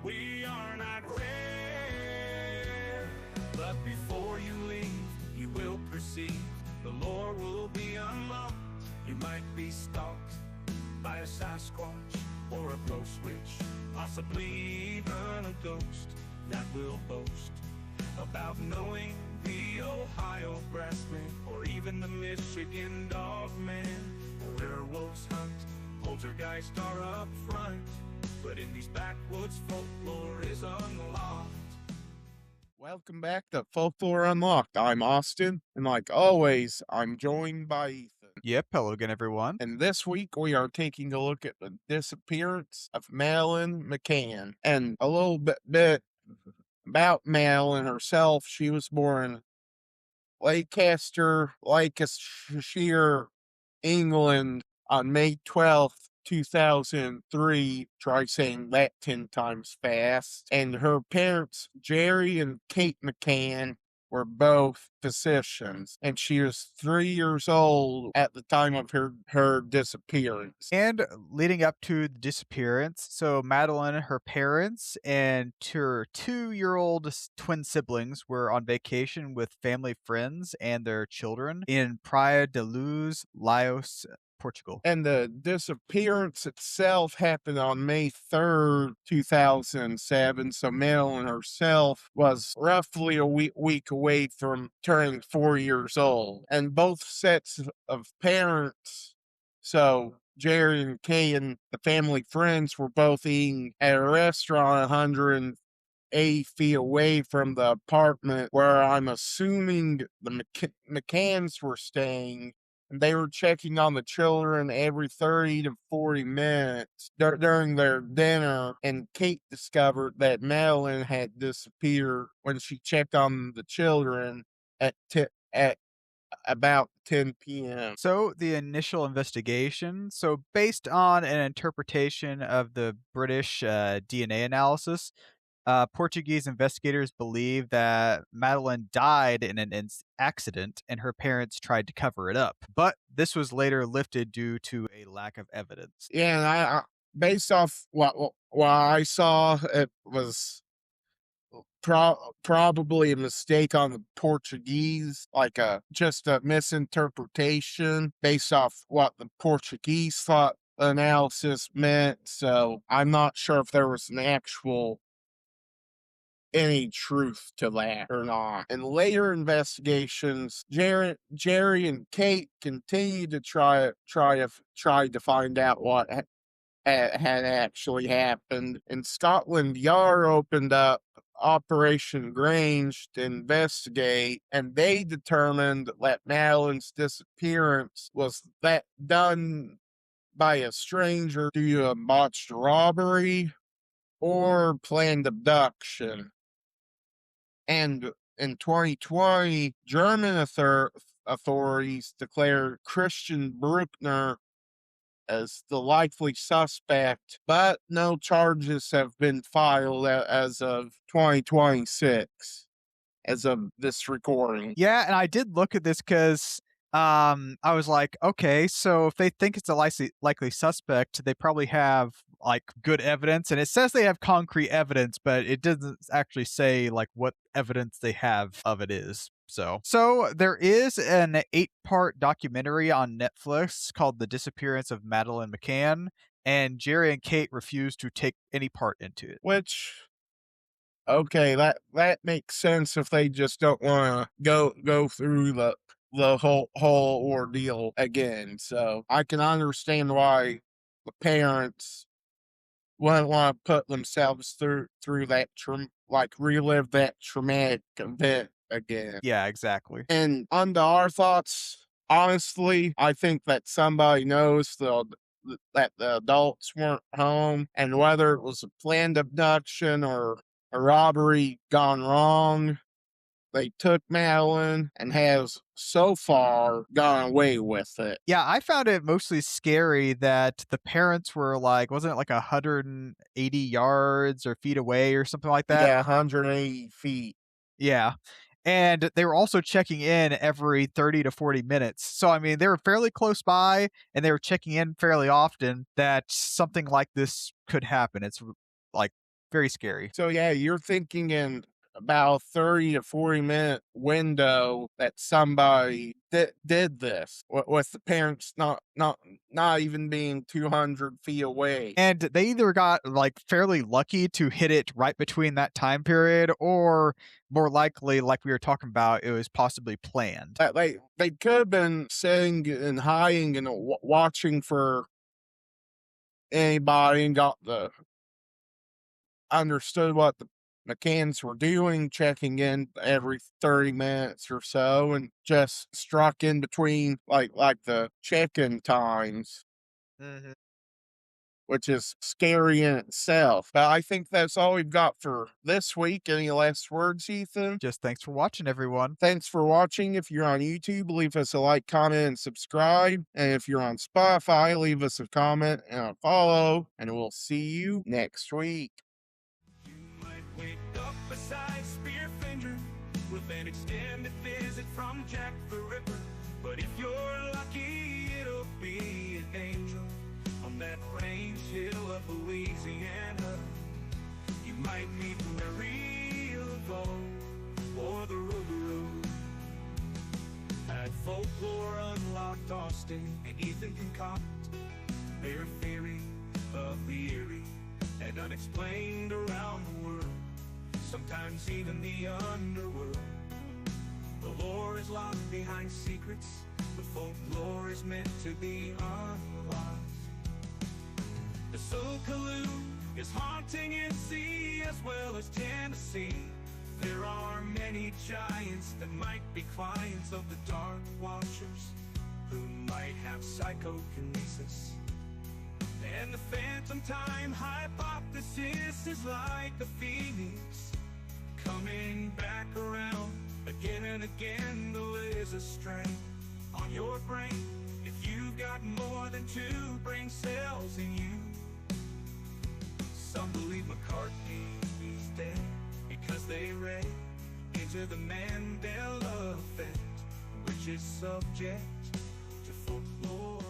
We are not rare, but before you leave, you will perceive the lore will be unlocked. You might be stalked by a Sasquatch or a ghost witch, possibly even a ghost that will boast about knowing the Ohio Grassman or even the Michigan Dogman. Werewolves hunt, poltergeists are up front, but in these backwoods, folklore is unlocked. Welcome back to Folklore Unlocked. I'm Austin, and like always, I'm joined by Ethan. Yep, hello again, everyone. And this week, we are taking a look at the disappearance of Madeleine McCann. And a little bit about Madeleine herself. She was born in Lancaster, Lancashire, England on May 12th, 2003. Try saying that 10 times fast. And her parents, Jerry and Kate McCann, were both physicians. And she was 3 years old at the time of her disappearance. And leading up to the disappearance, so Madeleine, her parents, and her 2-year-old twin siblings were on vacation with family friends and their children in Praia da Luz, Laos, Portugal. And the disappearance itself happened on May 3rd, 2007. So Madeleine herself was roughly a week away from turning 4 years old. And both sets of parents, so Jerry and Kay and the family friends, were both eating at a restaurant 180 feet away from the apartment where I'm assuming the McCanns were staying. They were checking on the children every 30 to 40 minutes during their dinner, and Kate discovered that Madeleine had disappeared when she checked on the children at about 10 p.m. So the initial investigation, based on an interpretation of the British DNA analysis, Portuguese investigators believe that Madeleine died in an accident and her parents tried to cover it up. But this was later lifted due to a lack of evidence. Yeah, and I based off what I saw, it was probably a mistake on the Portuguese, like just a misinterpretation based off what the Portuguese thought the analysis meant. So I'm not sure if there was any truth to that or not. In later investigations, Jerry and Kate continued to try to find out what had actually happened. And Scotland Yard opened up Operation Grange to investigate, and they determined that Madeleine's disappearance was done by a stranger due to a botched robbery or planned abduction. And in 2020, German authorities declared Christian Bruckner as the likely suspect, but no charges have been filed as of 2026, as of this recording. Yeah, and I did look at this because I was like, okay, so if they think it's a likely suspect, they probably have like good evidence, and it says they have concrete evidence, but it doesn't actually say like what evidence they have of it is. So there is an 8-part documentary on Netflix called The Disappearance of Madeleine McCann, and Jerry and Kate refuse to take any part into it. Which, okay, that makes sense if they just don't want to go through the whole ordeal again. So I can understand why the parents wouldn't want to put themselves through that relive that traumatic event again. Yeah, exactly. And on to our thoughts, honestly, I think that somebody knows that the adults weren't home, and whether it was a planned abduction or a robbery gone wrong, they took Madeleine and has so far gone away with it. Yeah, I found it mostly scary that the parents were like, wasn't it like 180 yards or feet away or something like that? Yeah, 180 feet. Yeah. And they were also checking in every 30 to 40 minutes. So, I mean, they were fairly close by and they were checking in fairly often that something like this could happen. It's like Very scary. So yeah, you're thinking in about 30 to 40-minute window that somebody did this with the parents not even being 200 feet away. And they either got like fairly lucky to hit it right between that time period, or more likely, like we were talking about, it was possibly planned. They could have been sitting and hiding and watching for anybody and understood what the McCanns were doing, checking in every 30 minutes or so, and just struck in between like the check-in times, which is scary in itself. But I think that's all we've got for this week. Any last words, Ethan? Just thanks for watching, everyone. Thanks for watching. If you're on YouTube, leave us a like, comment, and subscribe. And if you're on Spotify, leave us a comment and a follow. And we'll see you next week. You might wake up beside Spearfinger with an extended visit from Jack the Ripper. But if you're lucky, it'll be an angel on that range hill of Louisiana. You might meet Mary Laveau or the Road. At Folklore Unlocked, Austin and Ethan concoct their theory of the eerie and unexplained around the world, sometimes even the underworld. The lore is locked behind secrets, the folklore is meant to be unlocked. The Sokaloo is haunting NC as well as Tennessee. There are many giants that might be clients of the Dark Watchers, who might have psychokinesis. And the phantom time hypothesis is like the phoenix, coming back around again and again. Though is a strain on your brain if you've got more than 2 brain cells in you. Some believe McCartney's dead because they read into the Mandela effect, which is subject to folklore.